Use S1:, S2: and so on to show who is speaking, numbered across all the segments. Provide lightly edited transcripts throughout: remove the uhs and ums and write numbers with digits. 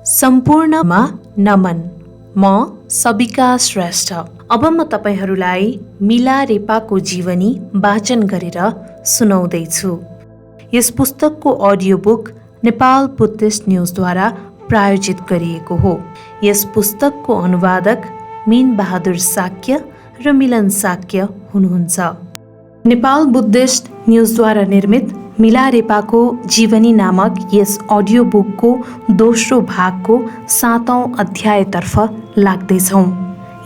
S1: सम्पूर्णमा नमन। म सबिका श्रेष्ठ। अब म तपाईहरूलाई मिला रेपाको जीवनी वाचन गरेर सुनाउँदैछु। यस पुस्तकको अडियो बुक नेपाल बुद्धिस्ट न्युजद्वारा प्रायोजित गरिएको हो। यस पुस्तकको अनुवादक मीन बहादुर साक्य र मिलन साक्य हुनुहुन्छ। नेपाल बुद्धिस्ट न्युजद्वारा निर्मित मिला रेपाको जीवनी नामक यस अडियो बुकको दोस्रो भागको 7औं अध्यायतर्फ लाग्दैछौँ।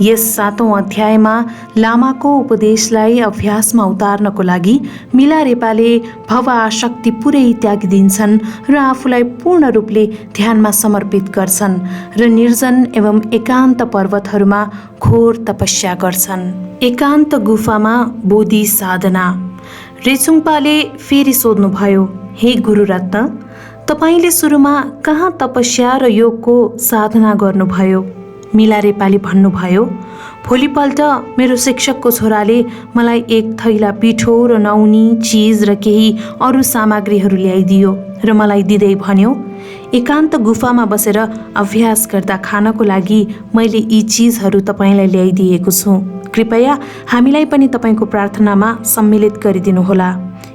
S1: यस 7औं अध्यायमा लामाको उपदेशलाई अभ्यासमा उतार्नको लागि मिला रेपाले भव आसक्ति पुरै त्यागिदिन्छन् र आफूलाई पूर्ण रूपले ध्यानमा समर्पित गर्छन् र निर्जन एवं एकान्त पर्वतहरूमा घोर तपस्या गर्छन्। एकान्त गुफामा बोधि साधना। रेचुङपाले फेरि सोध्नुभयो, हे गुरुरत्न, तपाईले सुरुमा कहाँ तपस्या र योगको साधना गर्नुभयो? मिला रेपाले भन्नुभयो, भोलिपल्ट मेरो शिक्षकको छोराले मलाई एक थैला पिठो र नौनी चिज र केही अरू सामग्रीहरू ल्याइदियो र मलाई दिँदै भन्यो, एकान्त गुफामा बसेर अभ्यास गर्दा खानको लागि मैले यी चिजहरू तपाईँलाई ल्याइदिएको छु। कृपया हामीलाई पनि तपाईँको प्रार्थनामा सम्मिलित गरिदिनुहोला।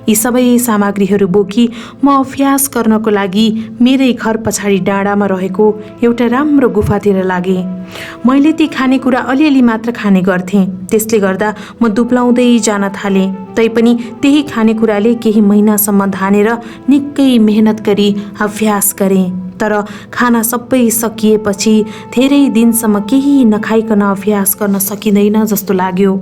S1: यी सबै सामग्रीहरू बोकी म अभ्यास गर्नको लागि मेरै घर पछाडि डाँडामा रहेको एउटा राम्रो गुफातिर लागेँ। मैले ती खानेकुरा अलिअलि मात्र खाने गर्थेँ। त्यसले गर्दा म दुब्लाउँदै जान थालेँ। तैपनि त्यही खानेकुराले केही महिनासम्म धानेर निकै मेहनत गरी अभ्यास गरेँ। तर खाना सबै सकिएपछि धेरै दिनसम्म केही नखाइकन अभ्यास गर्न सकिँदैन जस्तो लाग्यो।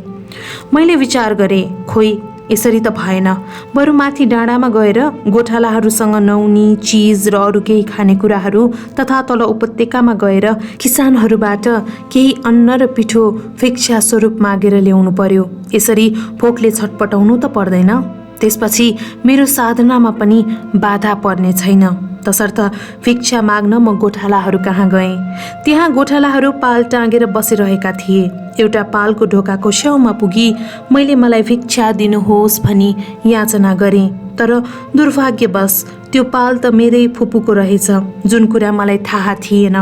S1: मैले विचार गरेँ, खोइ यसरी त भएन, बरु माथि डाँडामा गएर गोठालाहरूसँग नौनी चिज र अरू केही खानेकुराहरू तथा तल उपत्यकामा गएर किसानहरूबाट केही अन्न र पिठो भिक्षा स्वरूप मागेर ल्याउनु पर्यो। यसरी भोकले छटपटाउनु त पर्दैन। त्यसपछि मेरो साधनामा पनि बाधा पर्ने छैन। तसर्थ भिक्षा माग्न म गोठालाहरू कहाँ गएँ। त्यहाँ गोठालाहरू पाल टाँगेर बसिरहेका थिए। एउटा पालको ढोकाको छेउमा पुगी मैले मलाई भिक्षा दिनुहोस् भनी याचना गरेँ। तर दुर्भाग्यवश त्यो पाल त मेरै फुपूको रहेछ, जुन कुरा मलाई थाहा थिएन।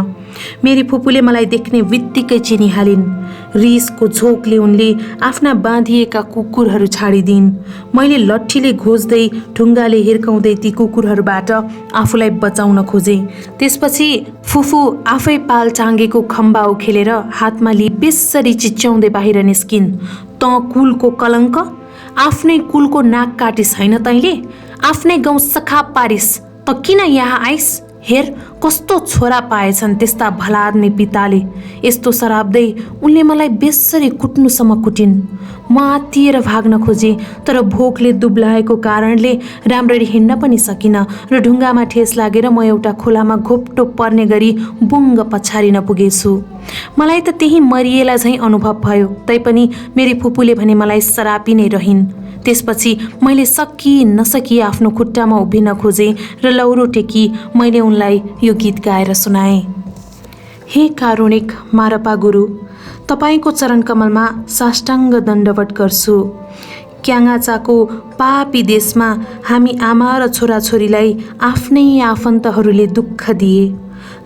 S1: मेरी फुपूले मलाई देख्ने बित्तिकै चिनिहालिन्। रिसको झोकले उनले आफ्ना बाँधिएका कुकुरहरू छाडिदिन्। मैले लट्ठीले घोज्दै ढुङ्गाले हिर्काउँदै ती कुकुरहरूबाट आफूलाई बचाउन खोजेँ। त्यसपछि फुफू आफै पाल टाँगेको खम्बा उखेलेर हातमा लिई बेसरी चिच्याउँदै बाहिर निस्किन्। तँ कुलको कलङ्क, आफ्नै कुलको नाक काटिस होइन तैँले? आफ्नै गाउँ सखाप पारिस त किन यहाँ आइस? हेर कस्तो छोरा पाएछन् त्यस्ता भलाद्मी पिताले। यस्तो सराप्दै उनले मलाई बेसरी कुट्नुसम्म कुटिन्। म आत्तिएर भाग्न खोजेँ, तर भोकले दुब्लाएको कारणले राम्ररी हिँड्न पनि सकिनँ र ढुङ्गामा ठेस लागेर म एउटा खोलामा घोप्टो पर्ने गरी बुङ्ग पछारिन पुगेछु। मलाई त त्यही मरिएला झैँ अनुभव भयो। तैपनि मेरी फुपूले भने मलाई सरापी नै रहिन्। त्यसपछि मैले सकि नसकी आफ्नो खुट्टामा उभिन खोजेँ र लौरो टेकी मैले उनलाई यो गीत गाएर सुनाएँ। हे कारुणिक मारपा गुरु, तपाईँको चरणकमलमा साष्टाङ्ग दण्डवट गर्छु। क्याङाचाको पापी देशमा हामी आमा र छोराछोरीलाई आफ्नै आफन्तहरूले दुःख दिए।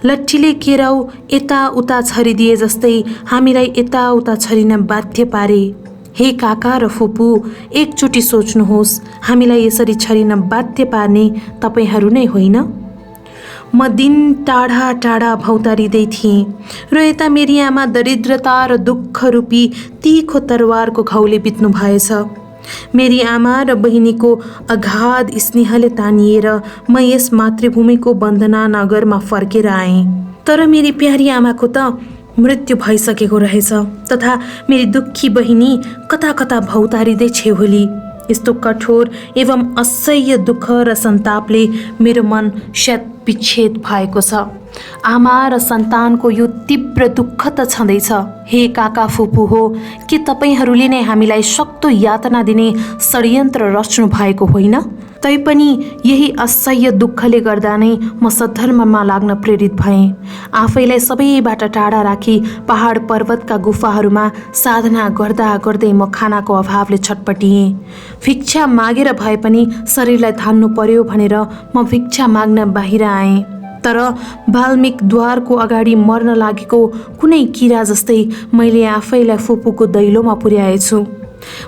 S1: लट्ठीले केराउ यताउता छरिदिए जस्तै हामीलाई यताउता छरिन बाध्य पारे। हे काका र फुपू, एकचोटि सोच्नुहोस्, हामीलाई यसरी छरिन बाध्य पार्ने तपाईँहरू नै होइन? म दिन टाढा टाढा भौतारिँदै थिएँ र यता मेरी आमा दरिद्रता र दुःख रूपी तीखो तरवारको घाउले बित्नु भएछ। मेरी आमा र बहिनीको अगाध स्नेहले तानिएर म यस मातृभूमिको वन्दना नगरमा फर्केर आएँ। तर मेरी प्यारी आमाको त मृत्यु भइसकेको रहेछ तथा मेरी दुःखी बहिनी कता कता भौतारिँदै छेउली। यस्तो कठोर एवं असह्य दुःख र सन्तापले मेरो मन शत विच्छेद भएको छ। आमा र सन्तानको यो तीव्र दुःख त छँदैछ। हे काका फुपू हो, के तपाईँहरूले नै हामीलाई सक्तो यातना दिने षड्यन्त्र रच्नु भएको होइन? तैपनि यही असह्य दुःखले गर्दा नै म सद्धर्ममा लाग्न प्रेरित भएँ। आफैलाई सबैबाट टाढा राखी पहाड पर्वतका गुफाहरूमा साधना गर्दा गर्दै म खानाको अभावले छटपटिएँ। भिक्षा मागेर भए पनि शरीरलाई थान्नु पर्यो भनेर म भिक्षा माग्न बाहिर आएँ। तर वाल्मिकद्वारको अगाडि मर्न लागेको कुनै किरा जस्तै मैले आफैलाई फुपूको दैलोमा पुर्याएछु।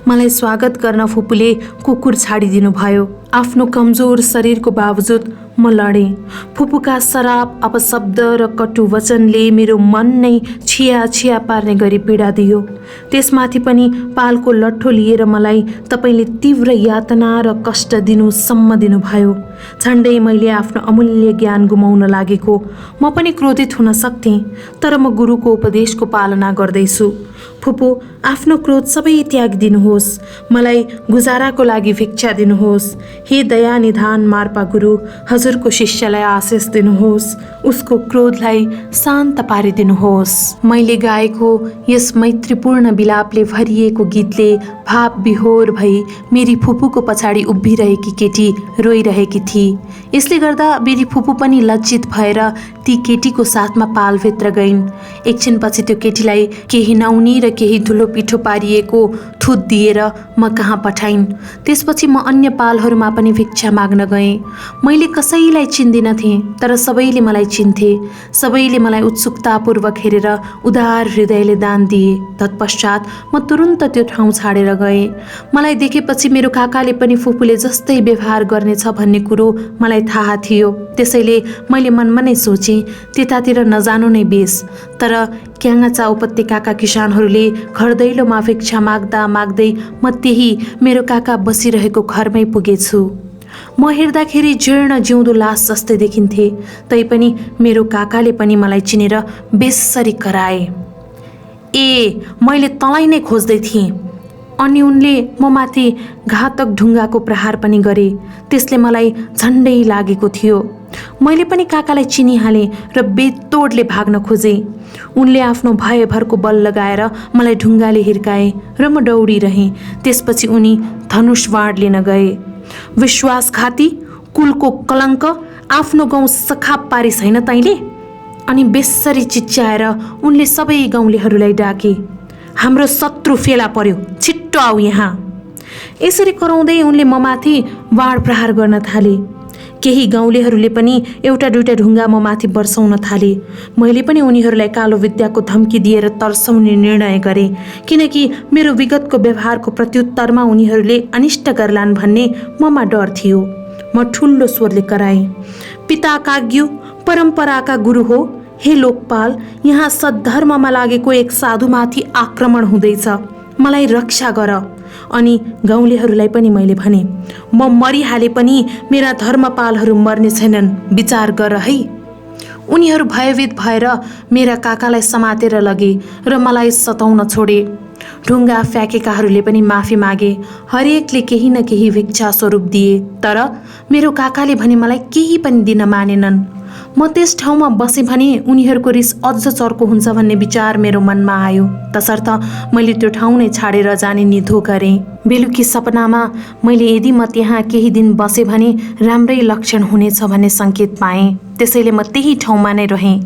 S1: मलाई स्वागत गर्न फुपूले कुकुर छाडिदिनु भयो। आफ्नो कमजोर शरीरको बावजुद म लडेँ। फुपूका शराब, अपशब्द र कटु वचनले मेरो मन नै छिया छिया पार्ने गरी पीडा दियो। त्यसमाथि पनि पालको लट्ठो लिएर मलाई तपाईँले तीव्र यातना र कष्ट दिनुसम्म दिनुभयो। झन्डै मैले आफ्नो अमूल्य ज्ञान गुमाउन लागेको। म पनि क्रोधित हुन सक्थेँ, तर म गुरुको उपदेशको पालना गर्दैछु। फुपू, आफ्नो क्रोध सबै त्यागिदिनुहोस्। मलाई गुजाराको लागि भिक्षा दिनुहोस्। हे दया निधान मार्पा गुरु, हजुरको शिष्यलाई आशिष दिनुहोस्। उसको क्रोधलाई शान्त पारिदिनुहोस्। मैले गाएको यस मैत्रीपूर्ण विलापले भरिएको गीतले भाव विहोर भई मेरी फुपूको पछाडि उभिरहेकी केटी रोइरहेकी थिए। यसले गर्दा मेरी फुपू पनि लज्जित भएर ती केटीको साथमा पालभित्र गइन्। एकछिनपछि त्यो केटीलाई केही नौनी र केही धुलो पिठो पारिएको थुत दिएर म कहाँ पठाइन्। त्यसपछि म अन्य पालहरूमा पनि भिक्षा माग्न गएँ। मैले कसैलाई चिन्दिनथेँ, तर सबैले मलाई चिन्थे। सबैले मलाई उत्सुकतापूर्वक हेरेर उदार हृदयले दान दिए। तत्पश्चात म तुरुन्त त्यो ठाउँ छाडेर गएँ। मलाई देखेपछि मेरो काकाले पनि फुपूले जस्तै व्यवहार गर्नेछ भन्ने कुरो मलाई थाहा थियो। त्यसैले मैले मनमा नै सोचेँ, त्यतातिर नजानु नै बेस। तर क्याङाचा उपत्यकाका किसानहरूले घर दैलोमा भिक्षा माग्दा माग्दै म त्यही मेरो काका बसिरहेको घरमै पुगेछु। म हेर्दाखेरि जीर्ण जिउँदो लास जस्तै देखिन्थे। तैपनि मेरो काकाले पनि मलाई चिनेर बेसरी कराए। ए, मैले तँलाई नै खोज्दै थिएँ। अनि उनले म माथि घातक ढुङ्गाको प्रहार पनि गरे। त्यसले मलाई झन्डै लागेको थियो। मैले पनि काकालाई चिनिहालेँ र बेतोडले भाग्न खोजेँ। उनले आफ्नो भयभरको बल लगाएर मलाई ढुङ्गाले हिर्काए र म दौडिरहेँ। त्यसपछि उनी धनुष बाण लिन गए। विश्वासघाती, कुलको कलङ्क, आफ्नो गाउँ सखाप पारिस होइन तैँले? अनि बेसरी चिच्याएर उनले सबै गाउँलेहरूलाई डाके। हाम्रो शत्रु फेला पर्यो, छिट्टो आऊ यहाँ। यसरी कराउँदै उनले म माथि बाण प्रहार गर्न थाले। केही गाउँलेहरूले पनि एउटा दुईटा ढुङ्गा म माथि बर्साउन थाले। मैले पनि उनीहरूलाई कालो विद्याको धम्की दिएर तर्साउने निर्णय गरेँ, किनकि मेरो विगतको व्यवहारको प्रत्युत्तरमा उनीहरूले अनिष्ट गर्लान् भन्ने ममा डर थियो। म ठुलो स्वरले कराएँ, पिता काग्यू, परम्पराका गुरु हो, हे लोकपाल, यहाँ सद्धर्ममा लागेको एक साधुमाथि आक्रमण हुँदैछ, मलाई रक्षा गर। अनि गाउँलेहरूलाई पनि मैले भने, म मरिहाले पनि मेरा धर्मपालहरू मर्ने छैनन्, विचार गर है। उनीहरू भयभीत भएर मेरा काकालाई समातेर लगे र मलाई सताउन छोडे। ढुङ्गा फ्याँकेकाहरूले पनि माफी मागे। हरेकले केही न केही भिक्षा स्वरूप दिए। तर मेरो काकाले भने मलाई केही पनि दिन मानेनन्। म त्यस ठाउँमा बसेँ भने उनीहरूको रिस अझ चर्को हुन्छ भन्ने विचार मेरो मनमा आयो। तसर्थ मैले त्यो ठाउँ नै छाडेर जाने निधो गरेँ। बेलुकी सपनामा मैले यदि म त्यहाँ केही दिन बसेँ भने राम्रै लक्षण हुनेछ भन्ने सङ्केत पाएँ। त्यसैले म त्यही ठाउँमा नै रहेँ।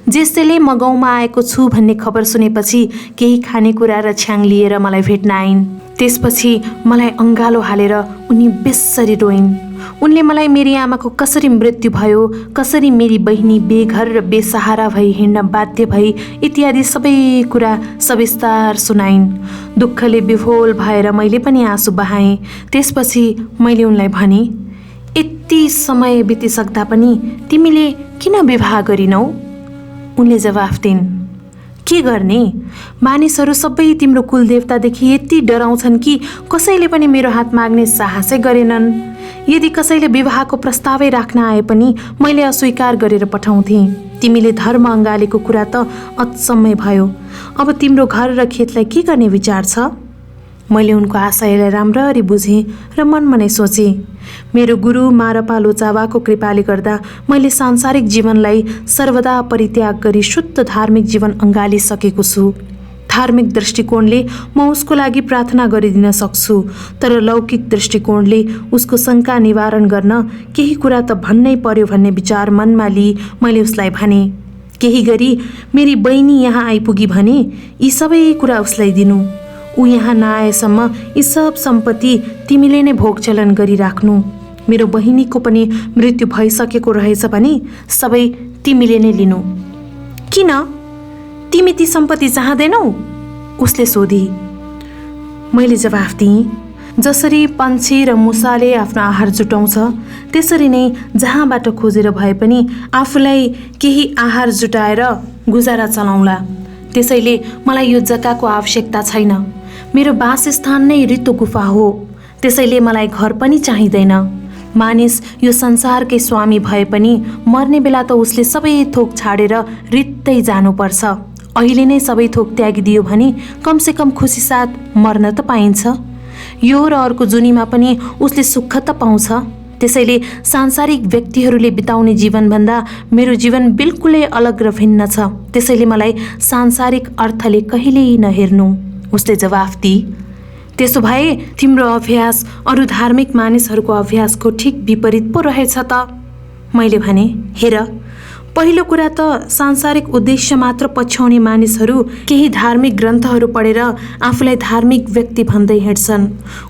S1: जेसैले म गाउँमा आएको छु भन्ने खबर सुनेपछि केही खानेकुरा र छ्याङ लिएर मलाई भेट्न आइन्। त्यसपछि मलाई अङ्गालो हालेर उनी बेसरी रोइन्। उनले मलाई मेरी आमाको कसरी मृत्यु भयो, कसरी मेरी बहिनी बेघर र बेसहारा भई हिँड्न बाध्य भई इत्यादि सबै कुरा सविस्तार सुनाइन्। दुःखले विभोल भएर मैले पनि आँसु बहाएँ। त्यसपछि मैले उनलाई भने, यति समय बितिसक्दा पनि तिमीले किन विवाह गरिनौ? उनले जवाफ दिइन्, के गर्ने, मानिसहरू सबै तिम्रो कुलदेवतादेखि यति डराउँछन् कि कसैले पनि मेरो हात माग्ने साहसै गरेनन्। यदि कसैले विवाहको प्रस्तावै राख्न आए पनि मैले अस्वीकार गरेर पठाउँथेँ। तिमीले धर्म अँगालेको कुरा त अचम्मै भयो। अब तिम्रो घर र खेतलाई के गर्ने विचार छ? मैले उनको आशयलाई राम्ररी बुझेँ र मनमा नै सोचेँ, मेरो गुरु मारपा लोचावाको कृपाले गर्दा मैले सांसारिक जीवनलाई सर्वदा परित्याग गरी शुद्ध धार्मिक जीवन अँगालिसकेको छु। धार्मिक दृष्टिकोणले म उसको लागि प्रार्थना गरिदिन सक्छु, तर लौकिक दृष्टिकोणले उसको शङ्का निवारण गर्न केही कुरा त भन्नै पर्यो भन्ने विचार मनमा लिई मैले उसलाई भने, केही गरी मेरी बहिनी यहाँ आइपुगी भने यी सबै कुरा उसलाई दिनु। ऊ यहाँ नआएसम्म यी सब सम्पत्ति तिमीले नै भोगचलन गरिराख्नु। मेरो बहिनीको पनि मृत्यु भइसकेको रहेछ भने सबै तिमीले नै लिनु। किन? तिमी ती सम्पत्ति चाहँदैनौ? उसले सोधी। मैले जवाफ दिएँ, जसरी पन्छी र मुसाले आफ्नो आहार जुटाउँछ त्यसरी नै जहाँबाट खोजेर भए पनि आफूलाई केही आहार जुटाएर गुजारा चलाउँला। त्यसैले मलाई यो जग्गाको आवश्यकता छैन। मेरो वासस्थान नै रित्तो गुफा हो, त्यसैले मलाई घर पनि चाहिँदैन। मानिस यो संसारकै स्वामी भए पनि मर्ने बेला त उसले सबै थोक छाडेर रित्तै जानुपर्छ। अहिले नै सबै थोक त्यागिदियो भने कमसेकम खुसी साथ मर्न त पाइन्छ। यो र अर्को जुनीमा पनि उसले सुख त पाउँछ। त्यसैले सांसारिक व्यक्तिहरूले बिताउने जीवनभन्दा मेरो जीवन बिल्कुलै अलग र भिन्न छ। त्यसैले मलाई सांसारिक अर्थले कहिल्यै नहेर्नु। उसले जवाफ दिए। त्यसो भए तिम्रो अभ्यास अरू धार्मिक मानिसहरूको अभ्यासको ठिक विपरीत पो रहेछ त। मैले भने, हेर, पहिलो कुरा त सांसारिक उद्देश्य मात्र पछ्याउने मानिसहरू केही धार्मिक ग्रन्थहरू पढेर आफूलाई धार्मिक व्यक्ति भन्दै हिँड्छन्।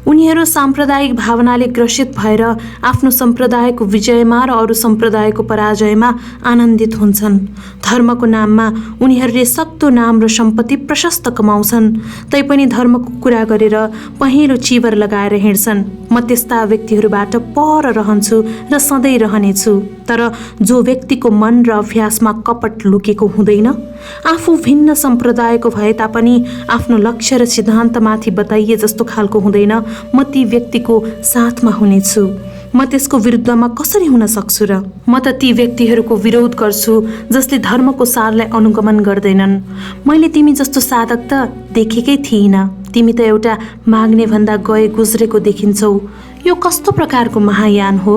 S1: उनीहरू साम्प्रदायिक भावनाले ग्रसित भएर आफ्नो सम्प्रदायको विजयमा र अरू सम्प्रदायको पराजयमा आनन्दित हुन्छन्। धर्मको नाममा उनीहरूले सक्दो नाम र सम्पत्ति प्रशस्त कमाउँछन्, तैपनि धर्मको कुरा गरेर पहेँलो चिवर लगाएर हिँड्छन्। म त्यस्ता व्यक्तिहरूबाट पर रहन्छु र सधैँ रहनेछु। तर जो व्यक्तिको मन र अभ्यासमा कपट लुकेको हुँदैन, आफू भिन्न सम्प्रदायको भए तापनि आफ्नो लक्ष्य र सिद्धान्तमाथि बताइए जस्तो खालको हुँदैन, म ती व्यक्तिको साथमा हुनेछु। म त्यसको विरुद्धमा कसरी हुन सक्छु र? म त ती व्यक्तिहरूको विरोध गर्छु जसले धर्मको सारलाई अनुगमन गर्दैनन्। मैले तिमी जस्तो साधक त देखेकै थिइनँ। तिमी त एउटा माग्ने भन्दा गए गुज्रेको देखिन्छौ। यो कस्तो प्रकारको महायान हो?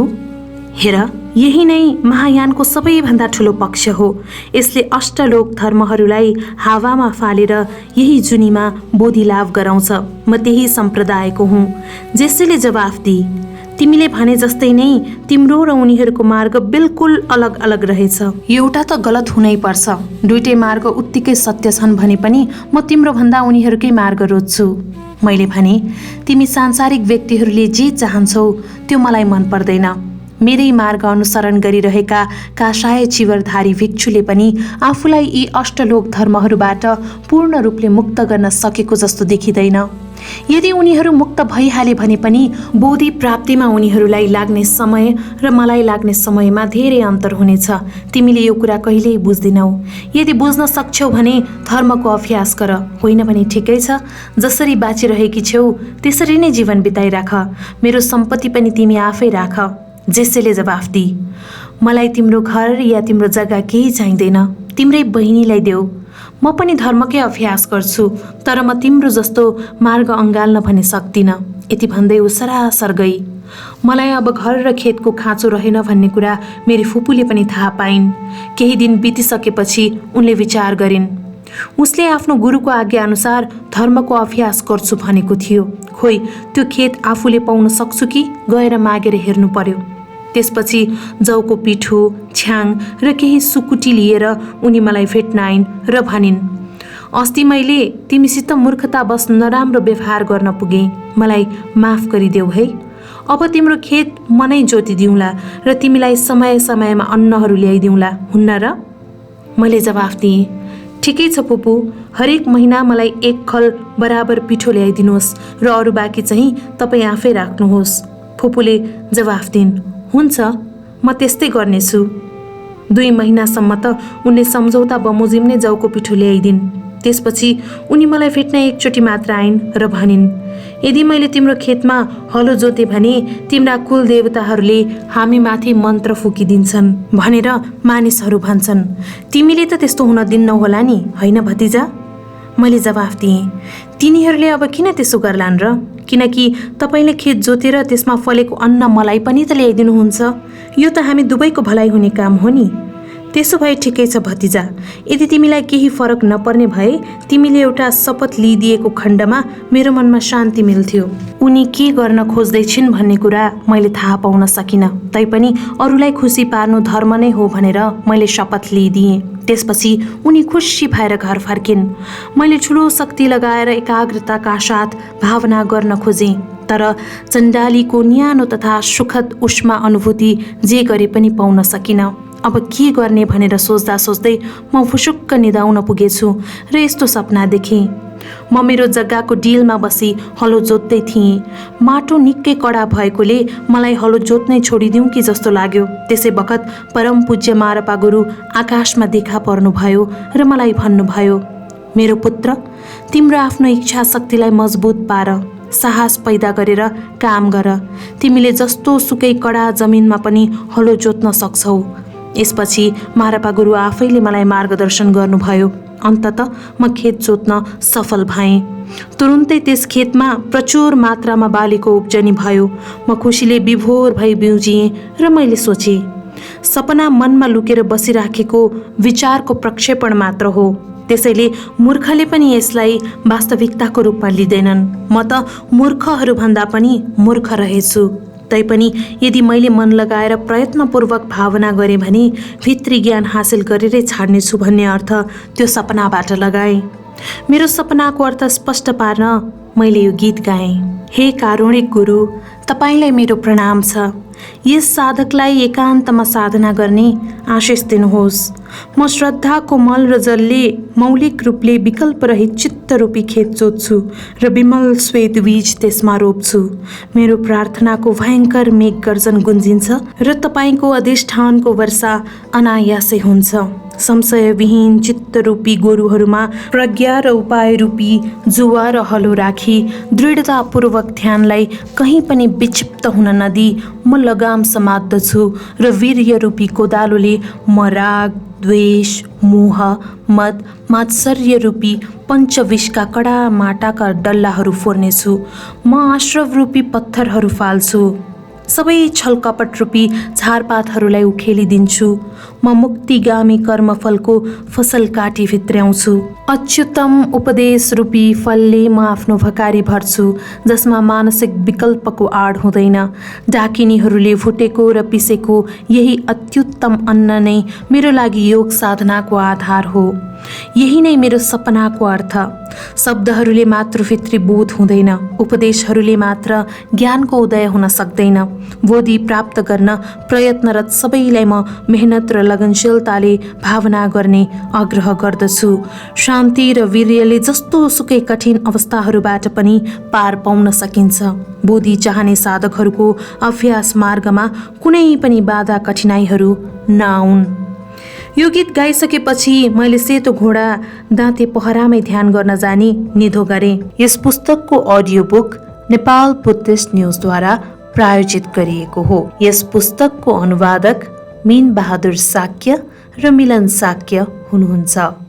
S1: हेर, यही नै महायानको सबैभन्दा ठुलो पक्ष हो। यसले अष्टलोक धर्महरूलाई हावामा फालेर यही जुनीमा बोधि लाभ गराउँछ। म त्यही सम्प्रदायको हुँ। जेसुले जवाफ दिए, तिमीले भने जस्तै नै तिम्रो र उनीहरूको मार्ग बिल्कुल अलग अलग रहेछ। एउटा त गलत हुनै पर्छ। दुईटै मार्ग उत्तिकै सत्य छन् भने पनि म तिम्रो भन्दा उनीहरूकै मार्ग रोज्छु। मैले भने, तिमी सांसारिक व्यक्तिहरूले जे चाहन्छौ त्यो मलाई मन पर्दैन। मेरै मार्ग अनुसरण गरिरहेका काषाय चिवरधारी भिक्षुले पनि आफूलाई यी अष्टलोक धर्महरूबाट पूर्ण रूपले मुक्त गर्न सकेको जस्तो देखिँदैन। यदि उनीहरू मुक्त भइहाले भने पनि बोधि प्राप्तिमा उनीहरूलाई लाग्ने समय र मलाई लाग्ने समयमा धेरै अन्तर हुनेछ। तिमीले यो कुरा कहिल्यै बुझ्दिनौ। यदि बुझ्न सक्छौ भने धर्मको अभ्यास गर, होइन भने ठिकै छ। जसरी बाँचिरहेकी छेउ त्यसरी नै जीवन बिताइराख। मेरो सम्पत्ति पनि तिमी आफै राख। जेसुले जवाफ दिए, मलाई तिम्रो घर या तिम्रो जग्गा केही चाहिँदैन। तिम्रै बहिनीलाई देऊ। म पनि धर्मकै अभ्यास गर्छु, तर म तिम्रो जस्तो मार्ग अँगाल्न भने सक्दिनँ। यति भन्दै ऊ सरासर गई। मलाई अब घर र खेतको खाँचो रहेन भन्ने कुरा मेरी फुपूले पनि थाहा पाइन्। केही दिन बितिसकेपछि उनले विचार गरिन्। उसले आफ्नो गुरुको आज्ञा अनुसार धर्मको अभ्यास गर्छु भनेको थियो। खोइ त्यो खेत आफूले पाउन सक्छु कि गएर मागेर हेर्नु पर्यो। त्यसपछि जौको पिठो, छ्याङ र केही सुकुटी लिएर उनी मलाई भेट्न आइन् र भनिन्, अस्ति मैले तिमीसित मूर्खतावश नराम्रो व्यवहार गर्न पुगेँ। मलाई माफ गरिदेऊ है। अब तिम्रो खेत म नै जोतिदिउँला र तिमीलाई समय समयमा अन्नहरू ल्याइदिउँला, हुन्न र? मैले जवाफ दिएँ, ठिकै छ फुपू, हरेक महिना मलाई 1 खल बराबर पिठो ल्याइदिनुहोस् र अरू बाँकी चाहिँ तपाईँ आफै राख्नुहोस्। फुपूले जवाफ दिइन्, हुन्छ, म त्यस्तै गर्नेछु। 2 महिनासम्म त उनले सम्झौता बमोजिम नै जौको पिठो ल्याइदिन्। त्यसपछि उनी मलाई भेट्न एकचोटि मात्र आइन् र भनिन्, यदि मैले तिम्रो खेतमा हलो जोते भने तिम्रा कुल देवताहरूले हामी माथि मन्त्र फुकिदिन्छन् भनेर मानिसहरू भन्छन्। तिमीले त त्यस्तो हुन दिन्नौ होला नि, होइन भतिजा? मैले जवाफ दिएँ, तिनीहरूले अब किन त्यसो गर्लान् र? किनकि तपाईँले खेत जोतेर त्यसमा फलेको अन्न मलाई पनि त ल्याइदिनुहुन्छ। यो त हामी दुवैको भलाइ हुने काम हो नि। त्यसो भए ठिकै छ भतिजा। यदि तिमीलाई केही फरक नपर्ने भए तिमीले एउटा शपथ लिइदिएको खण्डमा मेरो मनमा शान्ति मिल्थ्यो। उनी के गर्न खोज्दैछिन् भन्ने कुरा मैले थाहा पाउन सकिनँ। तैपनि अरूलाई खुसी पार्नु धर्म नै हो भनेर मैले शपथ लिइदिएँ। त्यसपछि उनी खुसी भएर घर फर्किन्। मैले ठुलो शक्ति लगाएर एकाग्रताका साथ भावना गर्न खोजेँ, तर चण्डालीको न्यानो तथा सुखद उष्मा अनुभूति जे गरे पनि पाउन सकिनँ। अब के गर्ने भनेर सोच्दा सोच्दै म फुसुक्क निदाउन पुगेछु र यस्तो सपना देखेँ। म मेरो जग्गाको डिलमा बसी हलो जोत्दै थिएँ। माटो निकै कडा भएकोले मलाई हलो जोत्नै छोडिदिउँ कि जस्तो लाग्यो। त्यसै बखत परम पूज्य मारपा गुरु आकाशमा देखा पर्नुभयो र मलाई भन्नुभयो, मेरो पुत्र, तिम्रो आफ्नो इच्छा शक्तिलाई मजबुत पार, साहस पैदा गरेर काम गर। तिमीले जस्तो सुकै कडा जमिनमा पनि हलो जोत्न सक्छौ। यसपछि मारपा गुरु आफैले मलाई मार्गदर्शन गर्नुभयो। अन्तत म खेत जोत्न सफल भएँ। तुरुन्तै त्यस खेतमा प्रचुर मात्रामा बालीको उब्जनी भयो। म खुसीले विभोर भई बिउजिएँ र मैले सोचेँ, सपना मनमा लुकेर बसिराखेको विचारको प्रक्षेपण मात्र हो। त्यसैले मूर्खले पनि यसलाई वास्तविकताको रूपमा लिँदैनन्। म त मूर्खहरूभन्दा पनि मूर्ख रहेछु। तैपनि यदि मैले मन लगाएर प्रयत्नपूर्वक भावना गरेँ भने भित्री ज्ञान हासिल गरेरै छाड्नेछु भन्ने अर्थ त्यो सपनाबाट लगाएँ। मेरो सपनाको अर्थ स्पष्ट पार्न मैले यो गीत गाएँ। हे कारुणिक गुरु, तपाईँलाई मेरो प्रणाम छ। यस साधकलाई एकान्तमा साधना गर्ने आशिष दिनुहोस्। म श्रद्धाको मल र जलले मौलिक रूपले विकल्प रहित चित्तरूपी खेत जोत्छु र विमल श्वेत बीज त्यसमा रोप्छु। मेरो प्रार्थनाको भयङ्कर मेघ गर्जन गुन्जिन्छ र तपाईँको अधिष्ठानको वर्षा अनायासै हुन्छ। संशयविहीन चित्तरूपी गोरुहरूमा प्रज्ञा र उपाय रूपी जुवा र हलो राखी दृढतापूर्वक ध्यानलाई कहीँ पनि विक्षिप्त हुन नदी म लगाम समात्दछु र वीर्य रूपी कोदालोले म राग, द्वेष, मोह, मद, मात्सर्य रूपी पञ्चविषका कडा माटाका डल्लाहरू फोर्नेछु। म आश्रव रूपी पत्थरहरू फाल्छु। सबै छलकपट रूपी झारपातहरूलाई उखेलिदिन्छु। म मुक्तिगामी कर्मफलको फसल काटी भित्र्याउँछु। अच्युतम उपदेश रूपी फलले म आफ्नो भकारी भर्छु, जसमा मानसिक विकल्पको आड हुँदैन। डाकिनीहरूले भुटेको र पिसेको यही अत्युत्तम अन्न नै मेरो लागि योग साधनाको आधार हो। यही नै मेरो सपनाको अर्थ। शब्दहरूले मात्र भित्री बोध हुँदैन, उपदेशहरूले मात्र ज्ञानको उदय हुन सक्दैन। बोधि प्राप्त गर्न प्रयत्नरत सबैलाई म मेहनत र लगनशीलताले भावना गर्ने आग्रह गर्दछु। शान्ति र वीर्यले जस्तो सुकै कठिन अवस्थाहरूबाट पनि पार पाउन सकिन्छ। बोधि चाहने साधकहरूको अभ्यास मार्गमा कुनै पनि बाधा कठिनाइहरू नआउन्। यो गीत गाइसकेपछि मैले सेतो घोडा दाँते पहरामै ध्यान गर्न जाने निधो गरेँ। यस पुस्तकको अडियो बुक नेपाल बुद्धिस्ट न्युजद्वारा प्रायोजित गरिएको हो। यस पुस्तकको अनुवादक मीन बहादुर साक्य र मिलन साक्य हुनुहुन्छ।